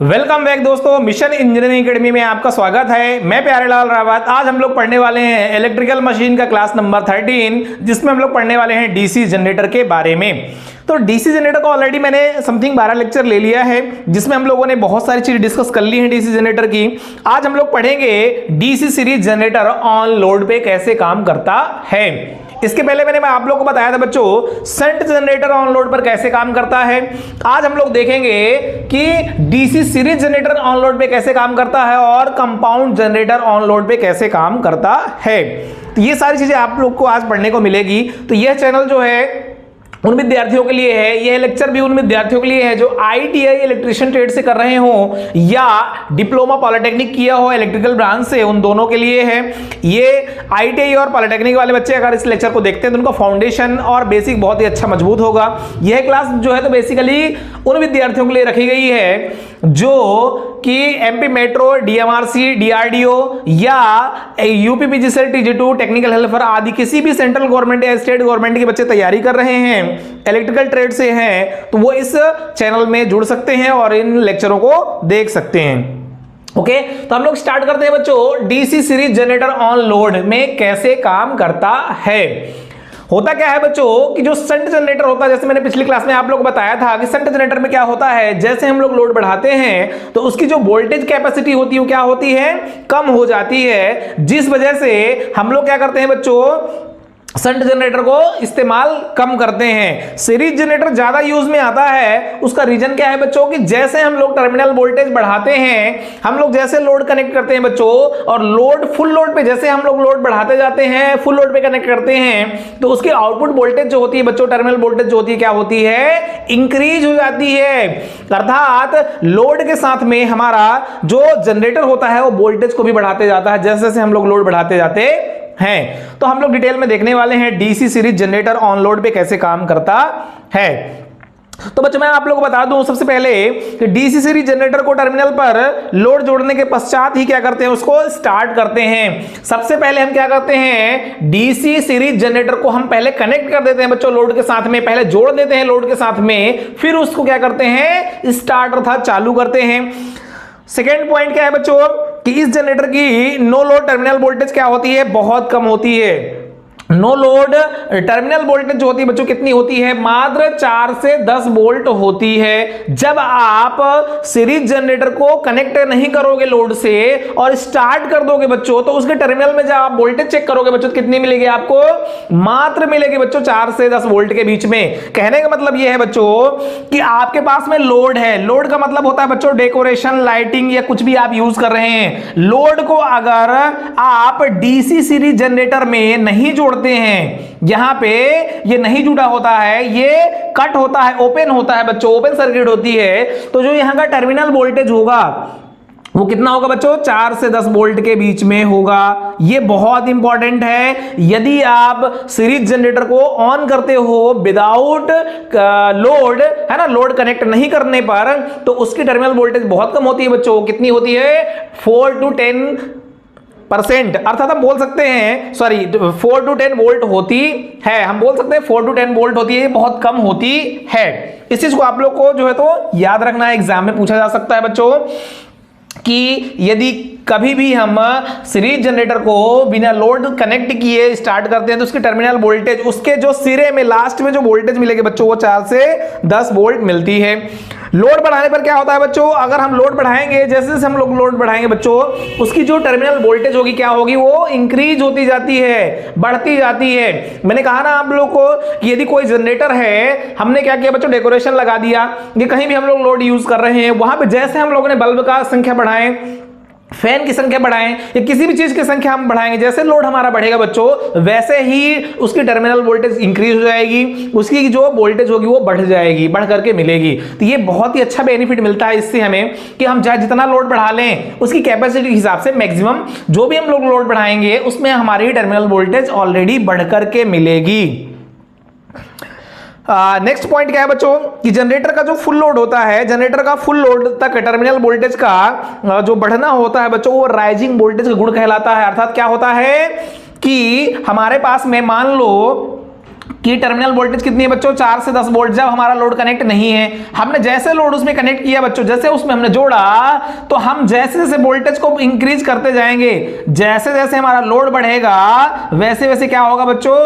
Welcome back दोस्तों, mission engineering academy में आपका स्वागत है। मैं प्यारेलाल रावत। आज हम लोग पढ़ने वाले हैं इलेक्ट्रिकल मशीन का क्लास नंबर 13, जिसमें हम लोग पढ़ने वाले हैं डीसी जनरेटर के बारे में। तो डीसी जनरेटर को ऑलरेडी मैंने समथिंग 12 लेक्चर ले लिया है, जिसमें हम लोगों ने बहुत सारी चीजें डिस्कस कर ली हैं डीसी जनरेटर की। आज हम लोग पढ़ेंगे DC series generator on load पे कैसे काम करता है। इसके पहले मैं आप लोगों को बताया था बच्चों, शंट जनरेटर ऑन लोड पर कैसे काम करता है। आज हम लोग देखेंगे कि DC series generator on load पे कैसे काम करता है और कंपाउंड जनरेटर ऑन लोड पे कैसे काम करता है। तो ये सारी चीजें आप लोग को आज पढ़ने को मिलेगी। तो यह चैनल जो है उन विद्यार्थियों के लिए है, यह लेक्चर भी उन विद्यार्थियों के लिए है जो आईटीआई इलेक्ट्रिशियन ट्रेड से कर रहे हो या डिप्लोमा पॉलिटेक्निक किया हो इलेक्ट्रिकल ब्रांच से, उन दोनों के लिए है। ये आईटीआई और पॉलिटेक्निक वाले बच्चे अगर इस लेक्चर को देखते हैं तो उनका फाउंडेशन और बेसिक बहुत ही अच्छा मजबूत होगा। यह क्लास जो है तो बेसिकली उन विद्यार्थियों के लिए रखी गई है जो कि एमपी मेट्रो, डीएमआरसी, डीआरडीओ या यूपीपीजीसी, टीजी2, टेक्निकल हेल्पर आदि किसी भी सेंट्रल गवर्नमेंट या स्टेट गवर्नमेंट के बच्चे तैयारी कर रहे हैं, इलेक्ट्रिकल ट्रेड से हैं, तो वो इस चैनल में जुड़ सकते हैं और इन लेक्चरों को देख सकते हैं। ओके, तो हम लोग स्टार्ट करते हैं बच्चों, DC series generator on load में कैसे काम करता है। होता क्या है बच्चों कि जो शंट जनरेटर होता है, जैसे मैंने पिछली क्लास में आप लोग को बताया था कि शंट जनरेटर में क्या होता है, जैसे हम लोग लोड बढ़ाते हैं तो उसकी जो वोल्टेज कैपेसिटी होती है वो क्या होती है, कम हो जाती है, जिस वजह से हम लोग क्या करते हैं बच्चों, शंट जनरेटर को इस्तेमाल कम करते हैं। सीरीज जनरेटर ज्यादा यूज में आता है। उसका रीजन क्या है बच्चों कि जैसे हम लोग टर्मिनल वोल्टेज बढ़ाते हैं, हम लोग जैसे लोड कनेक्ट करते हैं बच्चों, और लोड फुल लोड पे जैसे हम लोग लोड बढ़ाते जाते हैं, फुल लोड पे कनेक्ट करते हैं, तो उसकी आउटपुट वोल्टेज जो होती है बच्चों, टर्मिनल वोल्टेज जो होती है क्या होती है, इंक्रीज हो जाती है। अर्थात लोड के साथ में हमारा जो जनरेटर होता है वो वोल्टेज को भी बढ़ाते जाता है जैसे जैसे हम लोग लोड बढ़ाते जाते हैं। तो हम लोग डिटेल में देखने वाले हैं DC series generator on load पे कैसे काम करता है। तो बच्चों मैं आप लोगों को बता दूं सबसे पहले कि डीसी सीरीज जनरेटर को टर्मिनल पर लोड जोड़ने के पश्चात ही क्या करते हैं, उसको स्टार्ट करते हैं। सबसे पहले हम क्या करते हैं, डीसी सीरीज जनरेटर को हम पहले कनेक्ट कर देते हैं बच्चों लोड के साथ में, पहले जोड़ देते हैं लोड के साथ में, फिर उसको क्या करते हैं, स्टार्ट अर्थात चालू करते हैं। सेकेंड पॉइंट क्या है बच्चों कि इस जनरेटर की नो लोड टर्मिनल वोल्टेज क्या होती है, बहुत कम होती है। नो लोड टर्मिनल वोल्टेज जो होती है बच्चों कितनी होती है, मात्र 4 से 10 वोल्ट होती है। जब आप सीरीज जनरेटर को कनेक्ट नहीं करोगे लोड से और स्टार्ट कर दोगे बच्चों, तो उसके टर्मिनल में जब आप वोल्टेज चेक करोगे बच्चों, कितनी मिलेगी आपको, मात्र मिलेगी बच्चों 4 से 10 वोल्ट के बीच में। कहने का मतलब यह है बच्चों कि आपके पास में लोड है। लोड का मतलब होता है बच्चों डेकोरेशन, लाइटिंग या कुछ भी आप यूज कर रहे हैं। लोड को अगर आप डीसी सीरीज जनरेटर में नहीं जोड़ते हैं, यहां पे ये नहीं जुड़ा होता है, ये कट होता है, ओपन होता है बच्चों, ओपन सर्किट होती है, तो जो यहां का टर्मिनल वोल्टेज होगा वो कितना होगा बच्चों, 4 से 10 वोल्ट के बीच में होगा। ये बहुत इंपॉर्टेंट है। यदि आप सीरीज जनरेटर को ऑन करते हो विदाउट लोड, है ना, लोड कनेक्ट नहीं करने पर, तो उसकी टर्मिनल वोल्टेज बहुत कम होती है बच्चों। कितनी होती है, 4 to 10%, अर्थात हम बोल सकते हैं 4 to 10 वोल्ट होती है। हम बोल सकते हैं 4 to 10 वोल्ट होती है, बहुत कम होती है। इस चीज को आप लोग को जो है तो याद रखना है, एग्जाम में पूछा जा सकता है बच्चों कि यदि कभी भी हम सीरीज जनरेटर को बिना लोड कनेक्ट किए स्टार्ट करते हैं तो उसकी टर्मिनल वोल्टेज, उसके जो सिरे में लास्ट में जो वोल्टेज मिलेगी बच्चों, वो 4 से 10 वोल्ट मिलती है। लोड बढ़ाने पर क्या होता है बच्चों, अगर हम लोड बढ़ाएंगे, जैसे जैसे हम लोग लोड बढ़ाएंगे बच्चों, उसकी जो टर्मिनल वोल्टेज होगी क्या होगी, वो इंक्रीज होती जाती है, बढ़ती जाती है। मैंने कहा ना आप लोग को कि यदि कोई जनरेटर है, हमने क्या किया बच्चों, डेकोरेशन लगा दिया, कि कहीं भी हम लोग लोड यूज कर रहे हैं, वहां पे जैसे हम लोगों ने बल्ब का संख्या बढ़ाएं, फैन की संख्या बढ़ाएं या किसी भी चीज की संख्या हम बढ़ाएंगे, जैसे लोड हमारा बढ़ेगा बच्चों, वैसे ही उसकी टर्मिनल वोल्टेज इंक्रीज हो जाएगी, उसकी जो वोल्टेज होगी वो बढ़ जाएगी, बढ़ करके मिलेगी। तो ये बहुत ही अच्छा बेनिफिट मिलता है इससे हमें कि हम चाहे जितना लोड बढ़ा लें, उसकी कैपेसिटी के हिसाब से मैक्सिमम जो भी हम लोग लोड बढ़ाएंगे उसमें हमारी टर्मिनल वोल्टेज ऑलरेडी बढ़ करके मिलेगी। नेक्स्ट पॉइंट क्या है बच्चों कि जनरेटर का जो फुल लोड होता है, जनरेटर का फुल लोड तक टर्मिनल वोल्टेज का जो बढ़ना होता है बच्चों, वो राइजिंग वोल्टेज का गुण कहलाता है। अर्थात क्या होता है कि हमारे पास में मान लो कि टर्मिनल वोल्टेज कितनी है बच्चों, 4 से 10 वोल्ट। जब हमारा लोड कनेक्ट नहीं है, हमने जैसे लोड उसमें कनेक्ट किया बच्चों, जैसे उसमें हमने जोड़ा, तो हम जैसे जैसे वोल्टेज को इंक्रीज करते जाएंगे, जैसे जैसे हमारा लोड बढ़ेगा वैसे वैसे क्या होगा बच्चों,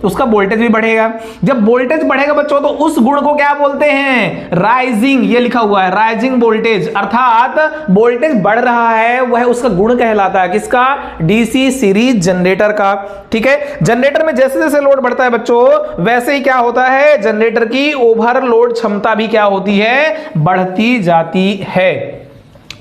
उसका वोल्टेज भी बढ़ेगा। जब वोल्टेज बढ़ेगा बच्चों तो उस गुण को क्या बोलते हैं, राइजिंग। ये लिखा हुआ है राइजिंग वोल्टेज, अर्थात वोल्टेज बढ़ रहा है, वह उसका गुण कहलाता है। किसका, डीसी सीरीज जनरेटर का। ठीक है, जनरेटर में जैसे जैसे लोड बढ़ता है बच्चों वैसे ही क्या होता है, जनरेटर की ओवरलोड क्षमता भी क्या होती है, बढ़ती जाती है।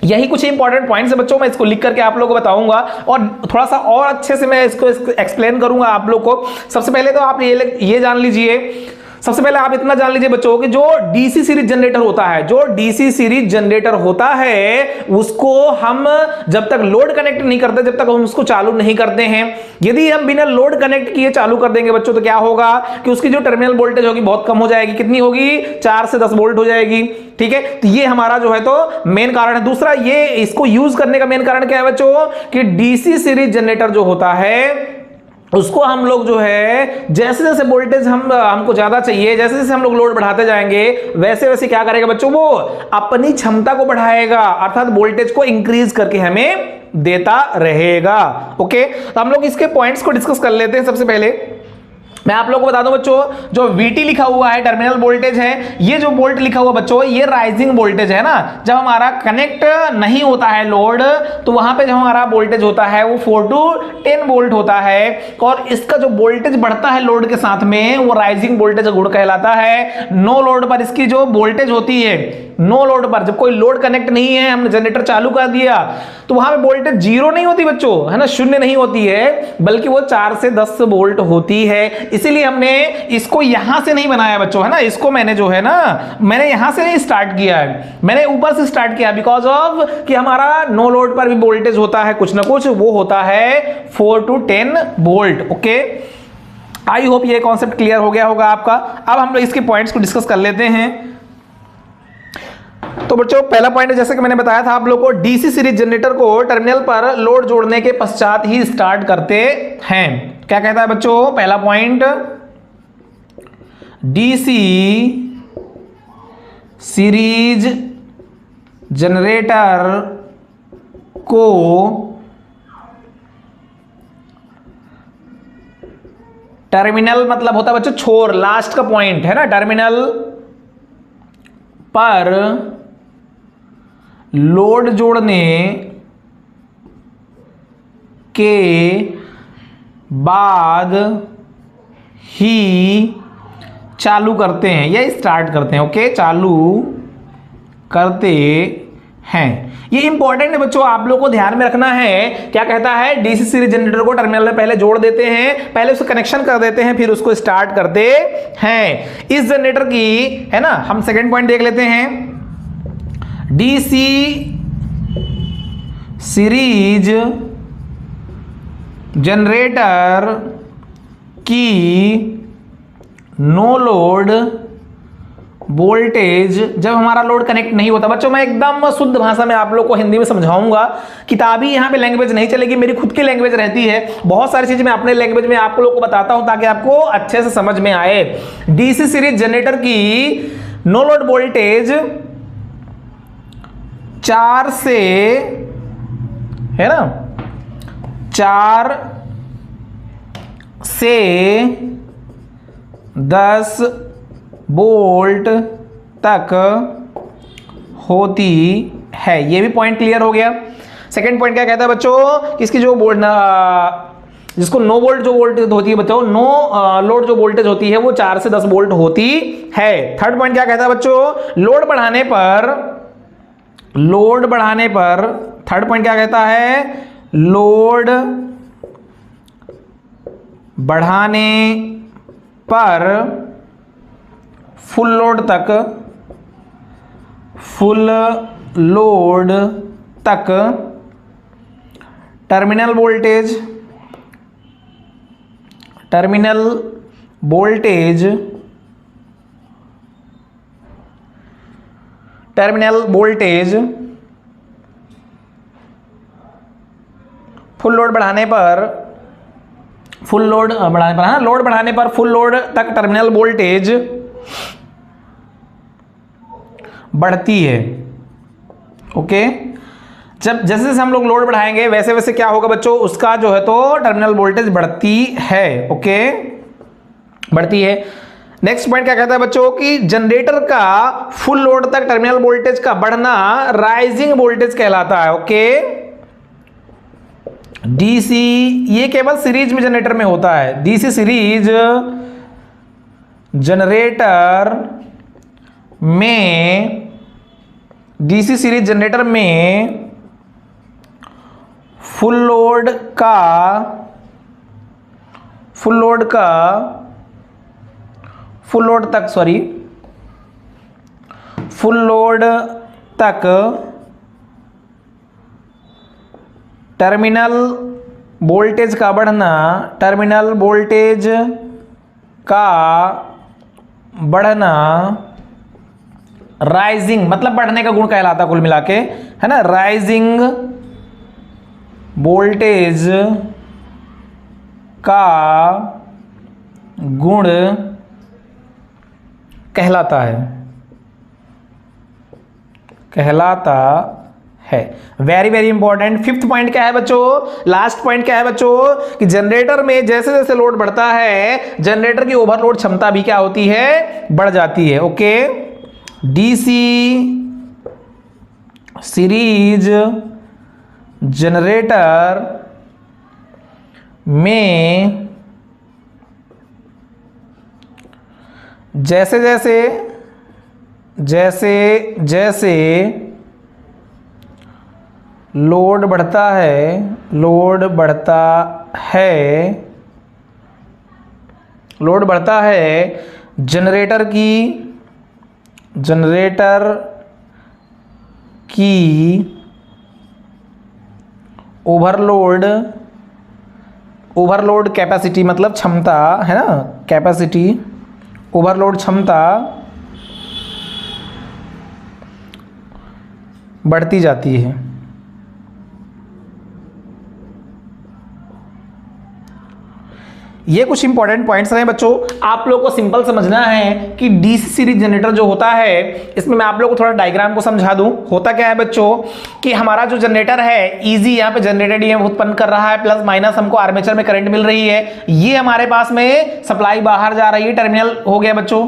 यही कुछ इंपॉर्टेंट पॉइंट्स है बच्चों, मैं इसको लिख करके आप लोगों को बताऊंगा और थोड़ा सा और अच्छे से मैं इसको एक्सप्लेन करूंगा आप लोग को। सबसे पहले तो आप ये जान लीजिए, सबसे पहले आप इतना जान लीजिए बच्चों कि जो डीसी सीरीज जनरेटर होता है, जो डीसी सीरीज जनरेटर होता है उसको हम जब तक लोड कनेक्ट नहीं करते, जब तक हम उसको चालू नहीं करते हैं, यदि हम बिना लोड कनेक्ट किए चालू कर देंगे बच्चों तो क्या होगा कि उसकी जो टर्मिनल वोल्टेज होगी बहुत कम हो जाएगी। कितनी होगी, 4 से 10 वोल्ट हो जाएगी। ठीक है, तो ये हमारा जो है तो मेन कारण है। दूसरा, ये इसको यूज करने का मेन कारण क्या है बच्चों कि डीसी सीरीज जनरेटर जो होता है उसको हम लोग जो है जैसे जैसे वोल्टेज हमको ज्यादा चाहिए, जैसे जैसे हम लोग लोड बढ़ाते जाएंगे वैसे वैसे क्या करेगा बच्चों, वो अपनी क्षमता को बढ़ाएगा, अर्थात वोल्टेज को इंक्रीज करके हमें देता रहेगा। ओके, तो हम लोग इसके पॉइंट्स को डिस्कस कर लेते हैं। सबसे पहले मैं आप लोगों को बता दूं बच्चों, जो VT लिखा हुआ है टर्मिनल वोल्टेज है, ये जो वोल्ट लिखा हुआ बच्चों ये राइजिंग वोल्टेज है ना। जब हमारा कनेक्ट नहीं होता है लोड तो वहां पे जो हमारा वोल्टेज होता है वो 4 to 10 वोल्ट होता है, और इसका जो वोल्टेज बढ़ता है लोड के साथ में वो राइजिंग वोल्टेज गुण कहलाता है। नो लोड पर इसकी जो वोल्टेज होती है, नो लोड पर जब कोई लोड कनेक्ट नहीं है, हमने जनरेटर चालू कर दिया तो वहां पे वोल्टेज जीरो नहीं होती बच्चों, है ना, शून्य नहीं होती है, बल्कि वो 4 से 10 वोल्ट होती है। इसीलिए हमने इसको यहां से नहीं बनाया बच्चों, है ना, इसको मैंने जो है ना मैंने यहां से नहीं स्टार्ट किया है, मैंने ऊपर से स्टार्ट किया, बिकॉज ऑफ कि हमारा नो लोड पर भी वोल्टेज होता है कुछ ना कुछ, वो होता है 4 to 10 volt. Okay, I hope ये कॉन्सेप्ट क्लियर हो गया होगा आपका। अब हम लोग इसके पॉइंट्स को डिस्कस कर लेते हैं। तो बच्चों पहला पॉइंट है, जैसे कि मैंने बताया था आप लोगों को, डीसी सीरीज जनरेटर को टर्मिनल पर लोड जोड़ने के पश्चात ही स्टार्ट करते हैं। क्या कहता है बच्चों, पहला पॉइंट, डीसी सीरीज जनरेटर को टर्मिनल मतलब होता है बच्चों छोर, लास्ट का पॉइंट है ना, टर्मिनल पर लोड जोड़ने के बाद ही चालू करते हैं या स्टार्ट करते हैं। ओके, चालू करते हैं, ये इंपॉर्टेंट है बच्चों, आप लोगों को ध्यान में रखना है। क्या कहता है, डीसी सीरीज जनरेटर को टर्मिनल में पहले जोड़ देते हैं, पहले उसको कनेक्शन कर देते हैं, फिर उसको स्टार्ट करते हैं। इस जनरेटर की, है ना, हम सेकंड पॉइंट देख लेते हैं, डीसी सीरीज जनरेटर की नो लोड वोल्टेज, जब हमारा लोड कनेक्ट नहीं होता, बच्चों मैं एकदम शुद्ध भाषा में आप लोग को हिंदी में समझाऊंगा, किताबी यहां पे लैंग्वेज नहीं चलेगी, मेरी खुद की लैंग्वेज रहती है, बहुत सारी चीजें मैं अपने लैंग्वेज में आप लोग को बताता हूं ताकि आपको अच्छे से समझ में आए। डीसी सीरीज जनरेटर की नो लोड वोल्टेज 4 से, है ना, 4 से 10 वोल्ट तक होती है। ये भी पॉइंट क्लियर हो गया। सेकंड पॉइंट क्या कहता है बच्चों, इसकी जो जिसको नो वोल्ट जो वोल्टेज होती है बच्चों, नो लोड जो वोल्टेज होती है वो 4 से 10 वोल्ट होती है। थर्ड पॉइंट क्या कहता है बच्चों, लोड बढ़ाने पर थर्ड पॉइंट क्या कहता है, लोड बढ़ाने पर फुल लोड तक टर्मिनल वोल्टेज फुल लोड बढ़ाने पर फुल लोड बढ़ाने पर, हाँ, लोड बढ़ाने पर फुल लोड तक टर्मिनल वोल्टेज बढ़ती है। ओके, जब जैसे जैसे हम लोग लोड बढ़ाएंगे वैसे वैसे क्या होगा बच्चों, उसका जो है तो टर्मिनल वोल्टेज बढ़ती है। ओके, बढ़ती है। नेक्स्ट पॉइंट क्या कहता है बच्चों कि जनरेटर का फुल लोड तक टर्मिनल वोल्टेज का बढ़ना राइजिंग वोल्टेज कहलाता है। ओके, डीसी ये केवल सीरीज में जनरेटर में होता है। डीसी सीरीज जनरेटर में, डीसी सीरीज जनरेटर में फुल लोड तक टर्मिनल वोल्टेज का बढ़ना राइजिंग मतलब बढ़ने का गुण कहलाता कुल मिला के, है ना, राइजिंग वोल्टेज का गुण कहलाता है। Very very important. Fifth point क्या है बच्चों, लास्ट पॉइंट क्या है बच्चों कि जनरेटर में जैसे जैसे लोड बढ़ता है जनरेटर की ओवरलोड क्षमता भी क्या होती है, बढ़ जाती है। ओके, डीसी सीरीज जनरेटर में जैसे जैसे लोड बढ़ता है जनरेटर की ओवरलोड कैपेसिटी मतलब क्षमता, है ना, कैपेसिटी ओवरलोड क्षमता बढ़ती जाती है। ये कुछ इंपॉर्टेंट पॉइंट्स हैं बच्चों, आप लोगों को सिंपल समझना है कि डीसी सीरीज जनरेटर जो होता है, इसमें मैं आप लोगों को थोड़ा डायग्राम को समझा दूं। होता क्या है बच्चों कि हमारा जो जनरेटर है इजी यहाँ पे जनरेटेड ईएमएफ उत्पन्न कर रहा है, प्लस माइनस हमको आर्मेचर में करंट मिल रही है। ये हमारे पास में सप्लाई बाहर जा रही है, टर्मिनल हो गया बच्चों,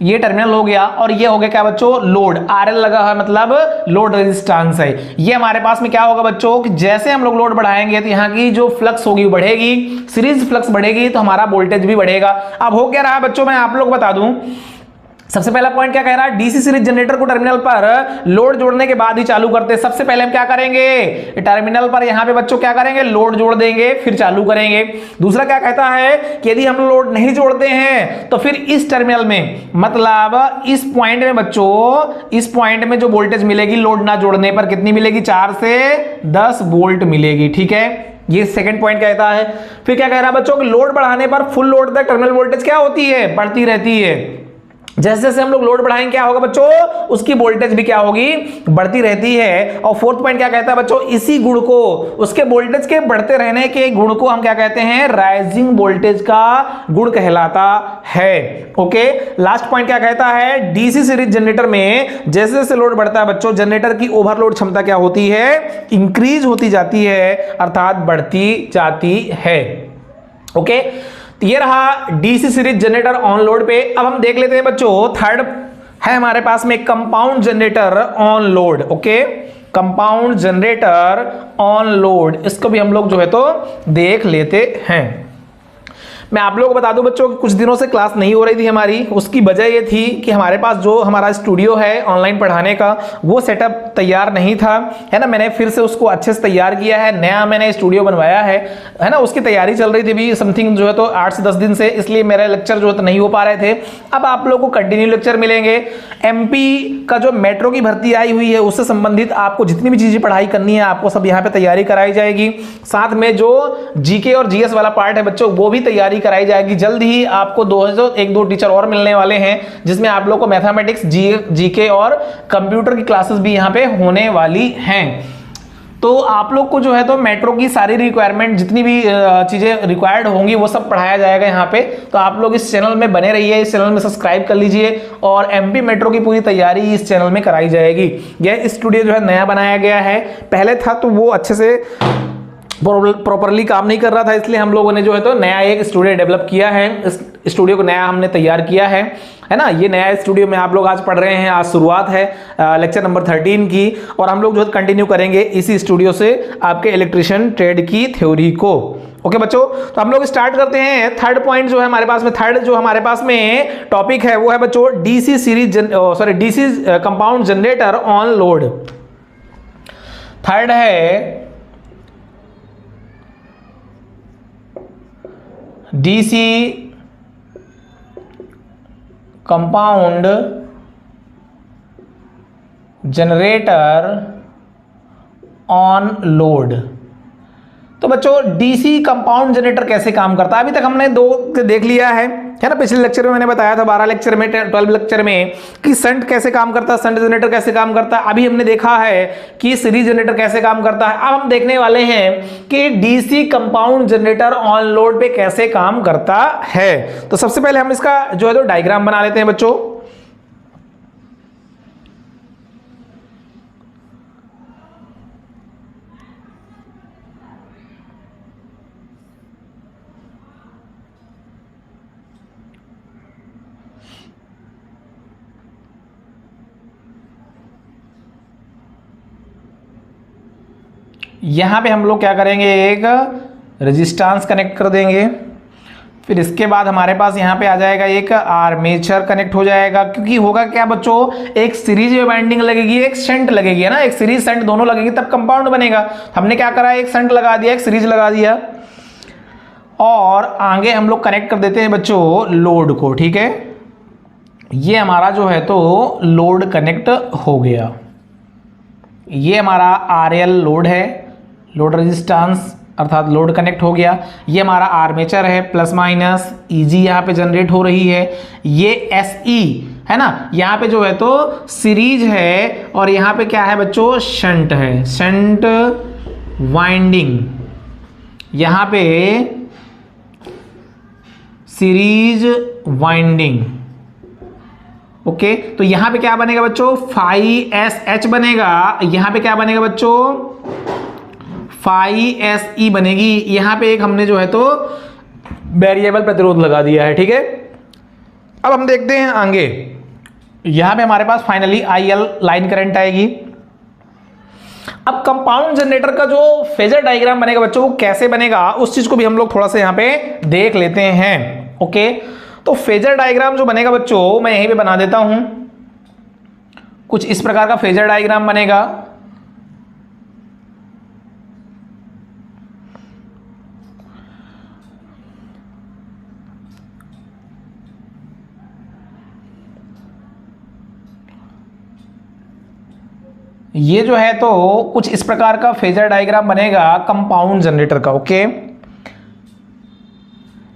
ये टर्मिनल हो गया, और ये हो गया क्या बच्चों, लोड। आरएल लगा है मतलब लोड रेजिस्टेंस है। ये हमारे पास में क्या होगा बच्चों कि जैसे हम लोग लोड बढ़ाएंगे तो यहाँ की जो फ्लक्स होगी वो बढ़ेगी, सीरीज फ्लक्स बढ़ेगी तो हमारा वोल्टेज भी बढ़ेगा। अब हो क्या रहा है बच्चों, मैं आप लोग बता दूं, सबसे पहला पॉइंट क्या कह रहा है, डीसी सीरीज जनरेटर को टर्मिनल पर लोड जोड़ने के बाद ही चालू करते हैं। सबसे पहले हम क्या करेंगे, टर्मिनल पर यहां पे बच्चों क्या करेंगे, लोड जोड़ देंगे, फिर चालू करेंगे। दूसरा क्या कहता है कि यदि हम लोड नहीं जोड़ते हैं तो फिर इस टर्मिनल में मतलब इस पॉइंट में बच्चों, इस पॉइंट में जो वोल्टेज मिलेगी लोड ना जोड़ने पर कितनी मिलेगी, 4 से 10 वोल्ट मिलेगी। ठीक है, ये सेकंड पॉइंट कहता है। फिर क्या कह रहा है बच्चों कि लोड बढ़ाने पर फुल लोड तक टर्मिनल वोल्टेज क्या होती है, बढ़ती रहती है। जैसे जैसे हम लोग लोड बढ़ाएंगे क्या होगा बच्चों, उसकी वोल्टेज भी क्या होगी, बढ़ती रहती है। और फोर्थ पॉइंट क्या कहता है बच्चों, इसी गुण को, उसके वोल्टेज के बढ़ते रहने के गुण को हम क्या कहते हैं, राइजिंग वोल्टेज का गुण कहलाता है। ओके, लास्ट पॉइंट क्या कहता है, डीसी सीरीज जनरेटर में जैसे जैसे लोड बढ़ता है बच्चों जनरेटर की ओवरलोड क्षमता क्या होती है, इंक्रीज होती जाती है, अर्थात बढ़ती जाती है। ओके, ये रहा DC series generator on load पे। अब हम देख लेते हैं बच्चों, थर्ड है हमारे पास में compound generator on load. Okay, compound generator on load, इसको भी हम लोग जो है तो देख लेते हैं। मैं आप लोगों को बता दूं बच्चों कि कुछ दिनों से क्लास नहीं हो रही थी हमारी, उसकी वजह ये थी कि हमारे पास जो हमारा स्टूडियो है ऑनलाइन पढ़ाने का वो सेटअप तैयार नहीं था, है ना। मैंने फिर से उसको अच्छे से तैयार किया है, नया मैंने स्टूडियो बनवाया है ना। उसकी तैयारी चल रही थी भी समथिंग जो है तो 8 से 10 दिन से, इसलिए मेरे लेक्चर जो है तो नहीं हो पा रहे थे। अब आप लोगों को कंटिन्यू लेक्चर मिलेंगे। एमपी का जो मेट्रो की भर्ती आई हुई है उससे संबंधित आपको जितनी भी चीजें पढ़ाई करनी है आपको सब यहाँ पे तैयारी कराई जाएगी। साथ में जो जीके और जीएस वाला पार्ट है बच्चों वो भी तैयारी कराई जाएगी। जल्द ही आपको 1-2 टीचर और मिलने वाले हैं जिसमें आप लोगों को मैथमेटिक्स, जीके और कंप्यूटर की क्लासेस भी यहाँ पे होने वाली हैं। तो आप लोग को जो है तो मेट्रो की सारी रिक्वायरमेंट, जितनी भी चीज़ें रिक्वायर्ड होंगी वो सब पढ़ाया जाएगा यहाँ पे। तो आप लोग इस चैनल में बने रहिए, इस चैनल में सब्सक्राइब कर लीजिए और एमपी मेट्रो की पूरी तैयारी इस चैनल में कराई जाएगी। यह स्टूडियो जो है नया बनाया गया है, पहले था तो वो अच्छे से प्रॉपरली काम नहीं कर रहा था, इसलिए हम लोगों ने जो है तो नया एक स्टूडियो डेवलप किया है। इस स्टूडियो को नया हमने तैयार किया है ना। ये नया स्टूडियो में आप लोग आज पढ़ रहे हैं, आज शुरुआत है लेक्चर नंबर 13 की, और हम लोग जो है कंटिन्यू करेंगे इसी स्टूडियो से आपके इलेक्ट्रिशियन ट्रेड की थ्योरी को। ओके बच्चों, तो हम लोग स्टार्ट करते हैं। थर्ड पॉइंट जो है हमारे पास में, थर्ड जो हमारे पास में टॉपिक है वो है बच्चों DC DC compound generator on load. Third है DC compound generator on load. तो बच्चों डीसी कंपाउंड जनरेटर कैसे काम करता है, अभी तक हमने दो देख लिया है ना। पिछले लेक्चर में मैंने बताया था, 12 लेक्चर में 12 लेक्चर में कि शंट कैसे काम करता है, शंट जनरेटर कैसे काम करता है। अभी हमने देखा है कि सीरीज जनरेटर कैसे काम करता है। अब हम देखने वाले हैं कि DC compound generator on load पे कैसे काम करता है। तो सबसे पहले हम इसका जो है तो डायग्राम बना लेते हैं बच्चों। यहां पे हम लोग क्या करेंगे, एक रेजिस्टेंस कनेक्ट कर देंगे। फिर इसके बाद हमारे पास यहाँ पे आ जाएगा एक आर्मेचर कनेक्ट हो जाएगा, क्योंकि होगा क्या बच्चों, एक सीरीज में वाइंडिंग लगेगी, एक शंट लगेगी, है ना। एक सीरीज शंट दोनों लगेगी तब कंपाउंड बनेगा। हमने क्या करा, एक शंट लगा दिया, एक सीरीज लगा दिया, और आगे हम लोग कनेक्ट कर देते हैं बच्चों लोड को। ठीक है, ये हमारा जो है तो लोड कनेक्ट हो गया। ये हमारा आरएल लोड है, लोड रेजिस्टेंस अर्थात लोड कनेक्ट हो गया। ये हमारा आर्मेचर है, प्लस माइनस ईजी यहाँ पे जनरेट हो रही है। ये एसई है ना, यहाँ पे जो है तो सीरीज है, और यहाँ पे क्या है बच्चों, शंट है, शंट वाइंडिंग। यहाँ पे सीरीज वाइंडिंग। ओके, तो यहां पे क्या बनेगा बच्चों, फाई एस एच बनेगा। यहां पे क्या बनेगा बच्चों, फाई एस ई बनेगी। यहां पे एक हमने जो है तो वेरिएबल प्रतिरोध लगा दिया है। ठीक है, अब हम देखते हैं आगे। यहां पे हमारे पास फाइनली आईएल लाइन करंट आएगी। अब कंपाउंड जनरेटर का जो फेजर डायग्राम बनेगा बच्चों, वो कैसे बनेगा उस चीज को भी हम लोग थोड़ा सा यहां पे देख लेते हैं। ओके, तो फेजर डायग्राम जो बनेगा बच्चों, मैं यहीं पे बना देता हूं। कुछ इस प्रकार का फेजर डायग्राम बनेगा। ये जो है तो कुछ इस प्रकार का फेजर डायग्राम बनेगा कंपाउंड जनरेटर का। ओके,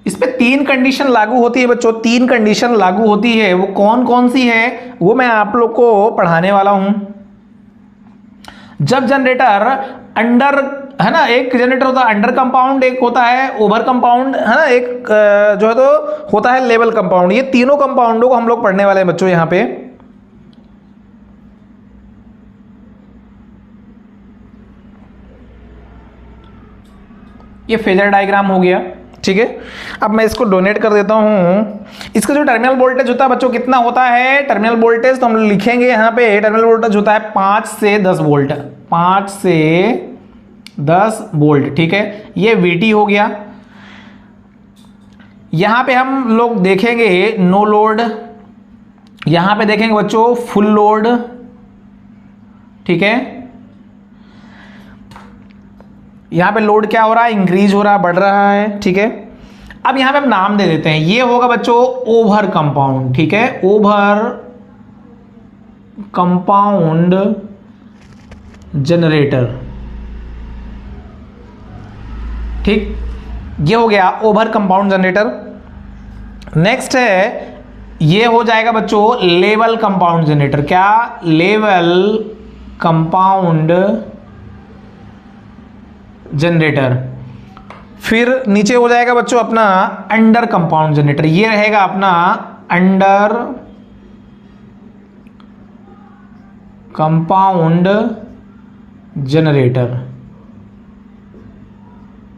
इस पे 3 कंडीशन लागू होती है बच्चों, 3 कंडीशन लागू होती है। वो कौन कौन सी है वो मैं आप लोग को पढ़ाने वाला हूं। जब जनरेटर अंडर, है ना, एक जनरेटर होता है अंडर कंपाउंड, एक होता है ओवर कंपाउंड, है ना, एक जो है तो होता है लेवल कंपाउंड। ये तीनों कंपाउंडों को हम लोग पढ़ने वाले हैं बच्चों यहां पे। ये फेजर डायग्राम हो गया। ठीक है, अब मैं इसको डोनेट कर देता हूं। इसका जो टर्मिनल वोल्टेज होता है बच्चों कितना होता है, टर्मिनल वोल्टेज तो हम लिखेंगे यहां पे, टर्मिनल वोल्टेज होता है 5 से 10 वोल्ट, 5 से 10 वोल्ट। ठीक है, ये VT हो गया। यहां पे हम लोग देखेंगे नो लोड, यहां पे देखेंगे बच्चों फुल लोड। ठीक है, यहां पे लोड क्या हो रहा है, इंक्रीज हो रहा है, बढ़ रहा है। ठीक है, अब यहां पे हम नाम दे देते हैं, ये होगा बच्चों ओवर कंपाउंड। ठीक है, ओवर कंपाउंड जनरेटर। ठीक, ये हो गया ओवर कंपाउंड जनरेटर। नेक्स्ट है, ये हो जाएगा बच्चों लेवल कंपाउंड जनरेटर। क्या, लेवल कंपाउंड जनरेटर। फिर नीचे हो जाएगा बच्चों अपना अंडर कंपाउंड जनरेटर, ये रहेगा अपना अंडर कंपाउंड जनरेटर।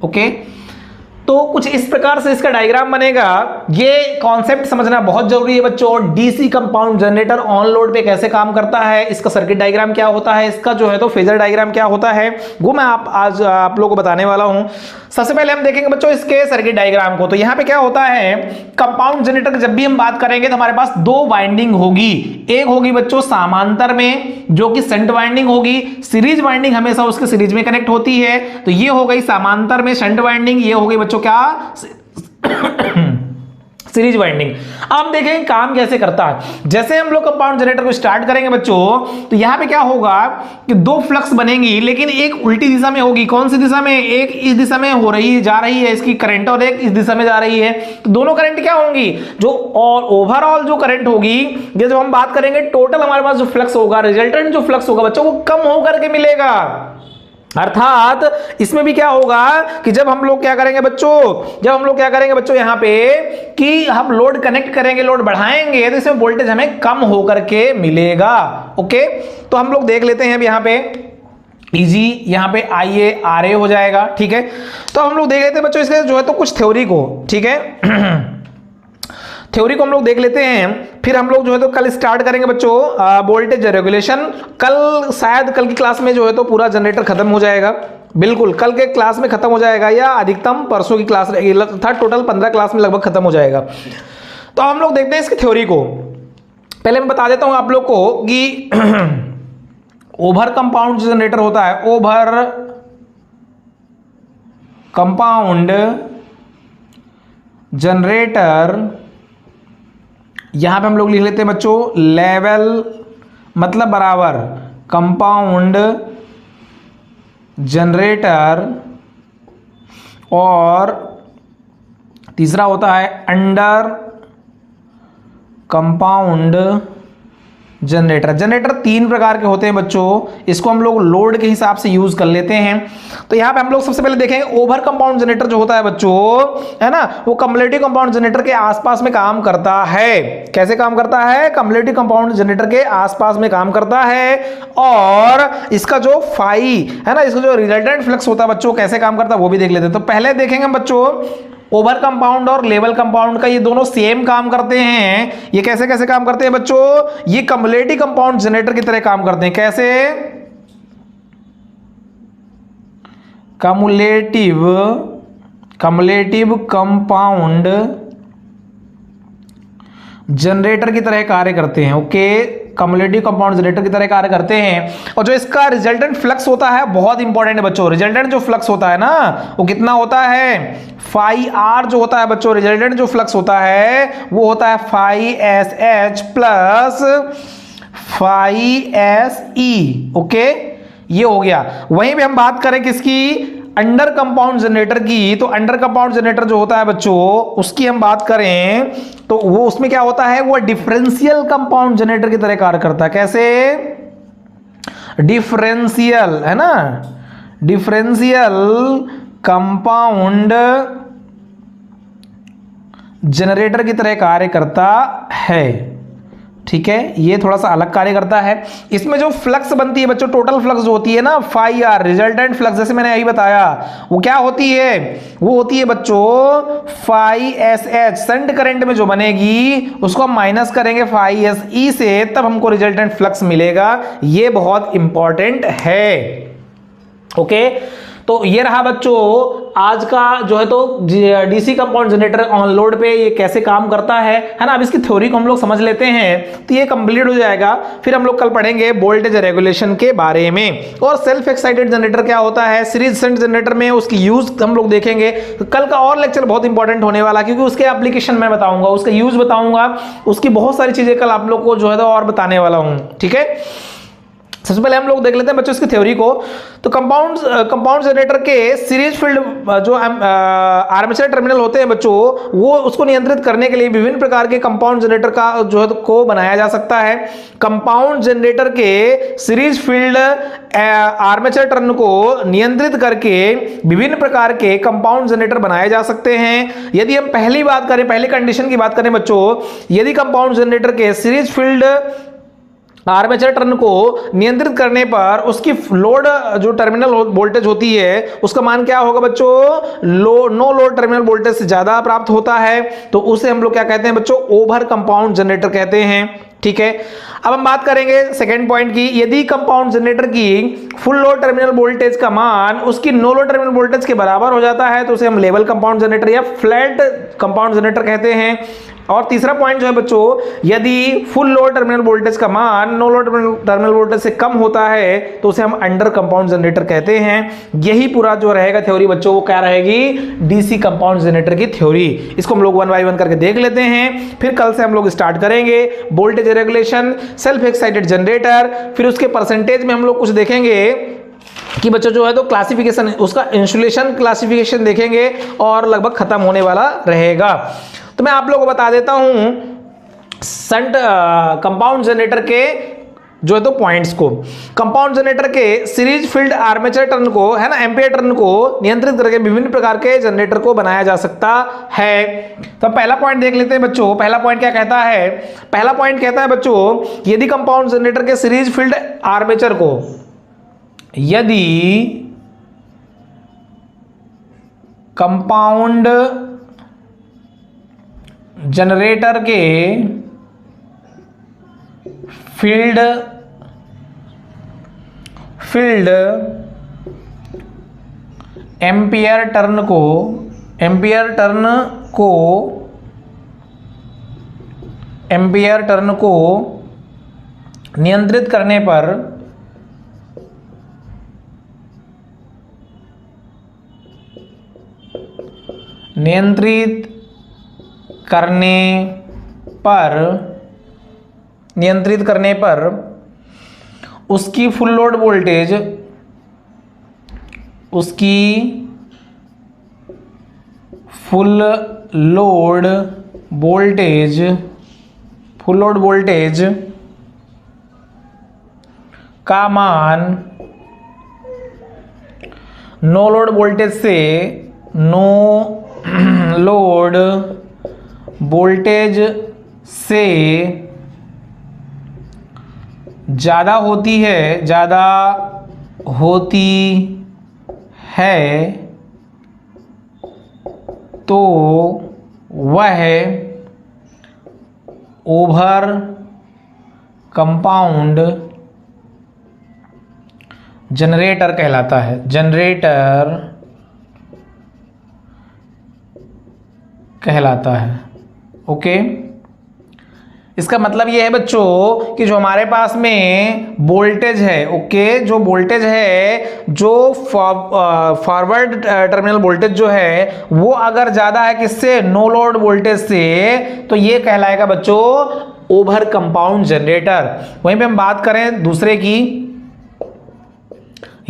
ओके, तो कुछ इस प्रकार से इसका डायग्राम बनेगा। ये कॉन्सेप्ट समझना बहुत जरूरी है बच्चों। DC compound generator on load पे कैसे काम करता है, इसका सर्किट डायग्राम क्या होता है, इसका जो है तो फेजर डायग्राम क्या होता है, वो मैं आज आप लोगों को बताने वाला हूं। सबसे पहले हम देखेंगे बच्चों इसके सर्किट डायग्राम को। तो यहां पे क्या होता है, कंपाउंड जनरेटर की जब भी हम बात करेंगे तो हमारे पास दो वाइंडिंग होगी। एक होगी बच्चों समांतर में, जो कि शंट वाइंडिंग होगी। सीरीज वाइंडिंग हमेशा उसके सीरीज में कनेक्ट होती है, तो ये हो गई समांतर में शंट वाइंडिंग, ये हो गई बच्चों क्या सीरीज वाइंडिंग। अब देखें काम कैसे करता है। जैसे हम लोग कंपाउंड जनरेटर को स्टार्ट करेंगे बच्चों, तो यहां पे क्या होगा कि दो फ्लक्स बनेंगी, लेकिन एक उल्टी दिशा में होगी। कौन सी दिशा में, एक इस दिशा में हो रही जा रही है इसकी करंट, और एक इस दिशा में जा रही है। तो दोनों करंट क्या होंगी, जो और ओवरऑल जो करंट होगी, ये जो हम बात करेंगे टोटल हमारे पास जो फ्लक्स होगा, रिजल्टेंट जो फ्लक्स होगा बच्चों, वो कम होकर के मिलेगा। अर्थात इसमें भी क्या होगा कि जब हम लोग क्या करेंगे बच्चों यहां पे कि हम लोड कनेक्ट करेंगे, लोड बढ़ाएंगे, तो इसमें वोल्टेज हमें कम होकर के मिलेगा। ओके, तो हम लोग देख लेते हैं अब यहां पे इजी, यहां पे IA RA हो जाएगा। ठीक है, तो हम लोग देख लेते हैं बच्चों इसके जो है तो कुछ थ्योरी को। ठीक है थ्योरी को हम लोग देख लेते हैं, फिर हम लोग जो है तो कल स्टार्ट करेंगे बच्चों वोल्टेज रेगुलेशन। कल शायद कल की क्लास में जो है तो पूरा जनरेटर खत्म हो जाएगा, बिल्कुल कल के क्लास में खत्म हो जाएगा, या अधिकतम परसों की क्लास रहेगी, अर्थात टोटल 15 क्लास में लगभग खत्म हो जाएगा। तो हम लोग देखते हैं इसकी थ्योरी को। पहले मैं बता देता हूं आप लोग को कि ओवर कंपाउंड जनरेटर होता है, ओवर कंपाउंड जनरेटर, यहां पे हम लोग लिख लेते हैं बच्चों लेवल मतलब बराबर कंपाउंड जनरेटर, और तीसरा होता है अंडर कंपाउंड जनरेटर। जनरेटर तीन प्रकार के होते हैं बच्चों, इसको हम लोग लोड के हिसाब से यूज कर लेते हैं। तो यहां पे हम लोग सबसे पहले देखेंगे ओवर कंपाउंड जनरेटर जो होता है बच्चों, है ना, वो कम्युलेटिव कंपाउंड जनरेटर के आसपास में काम करता है। कैसे काम करता है, कम्युलेटिव कंपाउंड जनरेटर के आसपास में काम करता है, और इसका जो फाई है ना, इसका जो रिजल्टेंट फ्लक्स होता है बच्चों कैसे काम करता है वो भी देख लेते हैं। तो पहले देखेंगे बच्चों ओवर कंपाउंड और लेवल कंपाउंड का, ये दोनों सेम काम करते हैं। ये कैसे कैसे काम करते हैं बच्चों, ये कम्युलेटिव कंपाउंड जनरेटर की तरह काम करते हैं। कैसे, कम्युलेटिव कंपाउंड जनरेटर की तरह कार्य करते हैं। ओके, कम्युलेटिव कंपाउंड जनरेटर की तरह कार्य करते हैं। और जो इसका रिजल्टेंट फ्लक्स होता है बहुत इंपॉर्टेंट है बच्चों। रिजल्टेंट जो फ्लक्स होता है ना, वो कितना होता है, फाई आर जो होता है बच्चों, रिजल्टेंट जो फ्लक्स होता है वो होता है phi SH plus phi SE। Okay, ये हो गया। वहीं पे हम बात करें किसकी, अंडर कंपाउंड जनरेटर की, तो अंडर कंपाउंड जनरेटर जो होता है बच्चों उसकी हम बात करें तो वो उसमें क्या होता है, वो डिफरेंशियल कंपाउंड जनरेटर की तरह कार्य करता है। कैसे, डिफरेंशियल, है ना, डिफरेंशियल कंपाउंड जनरेटर की तरह कार्य करता है। ठीक है, ये थोड़ा सा अलग कार्य करता है। इसमें जो फ्लक्स बनती है बच्चों, टोटल फ्लक्स जो होती है ना, फाई आर रिजल्टेंट फ्लक्स, जैसे मैंने अभी बताया, वो क्या होती है, वो होती है बच्चों फाई SH। शंट करंट में जो बनेगी उसको हम माइनस करेंगे फाई SE से, तब हमको रिजल्टेंट फ्लक्स मिलेगा। ये बहुत इंपॉर्टेंट है। ओके, तो ये रहा बच्चों आज का जो है तो DC compound generator on load पे ये कैसे काम करता है ना। अब इसकी थ्योरी को हम लोग समझ लेते हैं तो ये कंप्लीट हो जाएगा। फिर हम लोग कल पढ़ेंगे वोल्टेज रेगुलेशन के बारे में, और सेल्फ एक्साइटेड जनरेटर क्या होता है, सीरीज शंट जनरेटर में उसकी यूज हम लोग देखेंगे। तो कल का और लेक्चर बहुत इंपॉर्टेंट होने वाला, क्योंकि उसके एप्लीकेशन मैं बताऊंगा, उसका यूज बताऊंगा, उसकी बहुत सारी चीजें कल आप लोग को जो है तो और बताने वाला हूं। ठीक है, सबसे पहले हम लोग देख लेते हैं बच्चों इसकी थ्योरी को। तो कंपाउंड जनरेटर के सीरीज फील्ड जो आर्मेचर टर्मिनल होते हैं बच्चों, वो उसको नियंत्रित करने के लिए विभिन्न प्रकार के कंपाउंड जनरेटर का जो है को बनाया जा सकता है। कंपाउंड जनरेटर के सीरीज फील्ड आर्मेचर टर्न को नियंत्रित करके विभिन्न प्रकार के कंपाउंड जनरेटर बनाए जा सकते हैं। यदि हम पहली बात करें, पहली कंडीशन की बात करें बच्चों, यदि कंपाउंड जनरेटर के सीरीज फील्ड आर्मेचर टर्न को नियंत्रित करने पर उसकी लोड जो टर्मिनल वोल्टेज होती है उसका मान क्या होगा बच्चों, नो लोड टर्मिनल वोल्टेज से ज्यादा प्राप्त होता है, तो उसे हम लोग क्या कहते हैं बच्चों, ओवर कंपाउंड जनरेटर कहते हैं। ठीक है, अब हम बात करेंगे सेकेंड पॉइंट की। यदि कंपाउंड जनरेटर की फुल लोड टर्मिनल वोल्टेज का मान उसकी नो लोड टर्मिनल वोल्टेज के बराबर हो जाता है तो उसे हम लेवल कंपाउंड जनरेटर या फ्लैट कंपाउंड जनरेटर कहते हैं। और तीसरा पॉइंट जो है बच्चों, यदि फुल लोड टर्मिनल वोल्टेज का मान नो लोड टर्मिनल वोल्टेज से कम होता है तो उसे हम अंडर कंपाउंड जनरेटर कहते हैं। यही पूरा जो रहेगा थ्योरी बच्चों, वो क्या रहेगी, डीसी कंपाउंड जनरेटर की थ्योरी। इसको हम लोग 1 बाय 1 करके देख लेते हैं, फिर कल से हम लोग स्टार्ट करेंगे voltage regulation, self excited generator, फिर उसके परसेंटेज में हम लोग कुछ देखेंगे कि बच्चों जो है तो क्लासिफिकेशन, उसका इंसुलेशन क्लासिफिकेशन देखेंगे और लगभग खत्म होने वाला रहेगा। तो मैं आप लोगों को बता देता हूं संट कंपाउंड जनरेटर के जो है तो पॉइंट्स को। कंपाउंड जनरेटर के सीरीज फील्ड आर्मेचर टर्न को है ना, एम्पियर टर्न को नियंत्रित करके विभिन्न प्रकार के जनरेटर को बनाया जा सकता है। तो पहला पॉइंट देख लेते हैं बच्चों। पहला पॉइंट क्या कहता है, पहला पॉइंट कहता है बच्चों, यदि कंपाउंड जनरेटर के सीरीज फील्ड आर्मेचर को, यदि कंपाउंड जनरेटर के फील्ड एम्पियर टर्न को नियंत्रित करने पर नियंत्रित करने पर उसकी full load voltage, full load voltage का मान नो लोड वोल्टेज से ज्यादा होती है तो वह ओवर कंपाउंड जनरेटर कहलाता है। ओके, इसका मतलब ये है बच्चों कि जो हमारे पास में वोल्टेज है, ओके, जो वोल्टेज है, जो फॉरवर्ड टर्मिनल वोल्टेज जो है वो अगर ज्यादा है किससे, नो लोड वोल्टेज से, तो ये कहलाएगा बच्चों ओवर कंपाउंड जनरेटर। वहीं पे हम बात करें दूसरे की,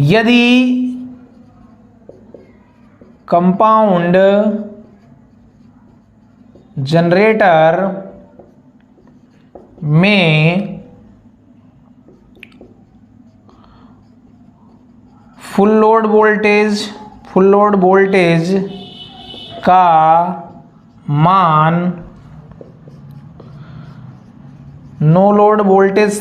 यदि कंपाउंड जनरेटर में फुल लोड वोल्टेज का मान नो लोड वोल्टेज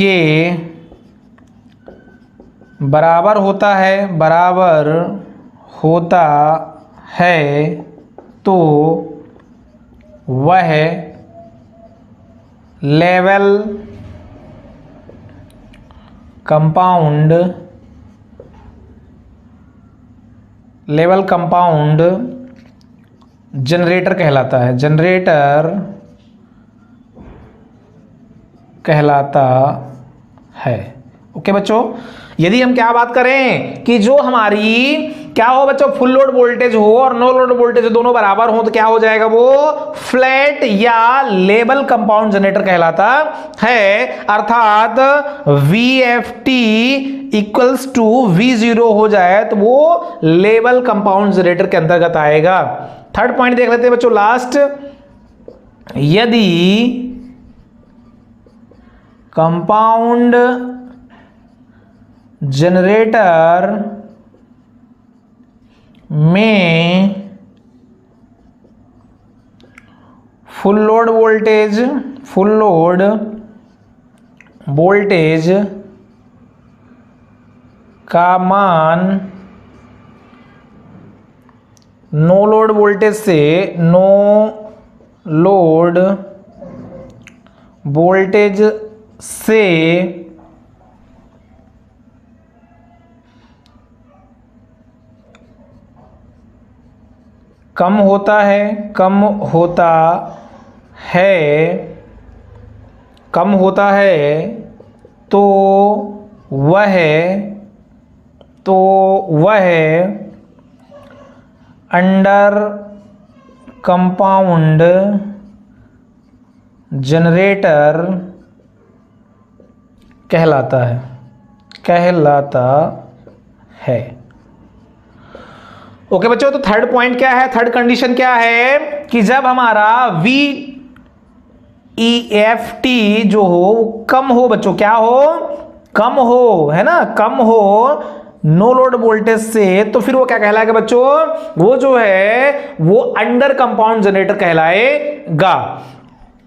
के बराबर होता है तो वह लेवल कंपाउंड जनरेटर कहलाता है। ओके बच्चों, यदि हम क्या बात करें कि जो हमारी क्या हो बच्चों, फुल लोड वोल्टेज हो और नो लोड वोल्टेज दोनों बराबर हो तो क्या हो जाएगा, वो फ्लैट या लेवल कंपाउंड जनरेटर कहलाता है। अर्थात VFT इक्वल्स टू V0 हो जाए तो वो लेवल कंपाउंड जनरेटर के अंतर्गत आएगा। थर्ड पॉइंट देख लेते हैं बच्चों लास्ट, यदि कंपाउंड जनरेटर में फुल लोड वोल्टेज का मान नो लोड वोल्टेज से कम होता है तो वह अंडर कंपाउंड जनरेटर कहलाता है। ओके बच्चों, तो थर्ड पॉइंट क्या है, थर्ड कंडीशन क्या है कि जब हमारा VEFT जो हो कम हो बच्चों, क्या हो, कम हो, है ना, कम हो नो लोड वोल्टेज से, तो फिर वो क्या कहलाएगा बच्चों, वो जो है वो अंडर कंपाउंड जनरेटर कहलाएगा।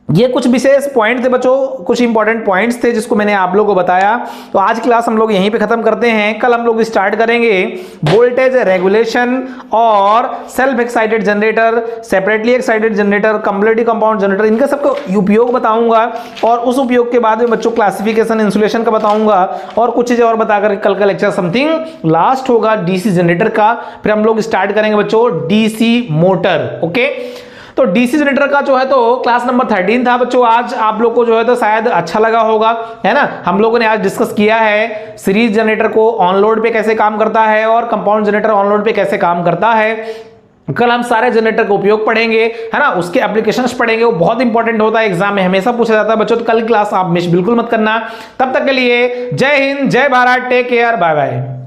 ये कुछ विशेष पॉइंट थे बच्चों, कुछ इंपॉर्टेंट पॉइंट्स थे जिसको मैंने आप लोगों को बताया। तो आज क्लास हम लोग यहीं पे खत्म करते हैं। कल हम लोग स्टार्ट करेंगे वोल्टेज रेगुलेशन और self excited generator, separately excited generator, cumulative compound generator, इनका सबका उपयोग बताऊंगा और उस उपयोग के बाद में बच्चों क्लासिफिकेशन इंसुलेशन का बताऊंगा और कुछ चीजें और बताकर कल का लेक्चर समथिंग लास्ट होगा डीसी जनरेटर का। फिर हम लोग स्टार्ट करेंगे बच्चों डीसी मोटर। ओके, तो डीसी जनरेटर का जो है तो क्लास नंबर 13 था बच्चों। आज आप लोग को जो है तो शायद अच्छा लगा होगा, है ना। हम लोगों ने आज डिस्कस किया है सीरीज जनरेटर को ऑन लोड पे कैसे काम करता है और कंपाउंड जनरेटर ऑन लोड पे कैसे काम करता है। कल हम सारे जनरेटर का उपयोग पढ़ेंगे, है ना, उसके एप्लीकेशंस पढ़ेंगे, वो बहुत इंपॉर्टेंट होता है, एग्जाम में हमेशा पूछा जाता है बच्चों। तो कल की क्लास आप मिस बिल्कुल मत करना। तब तक के लिए जय हिंद, जय Bharat, take care, bye bye.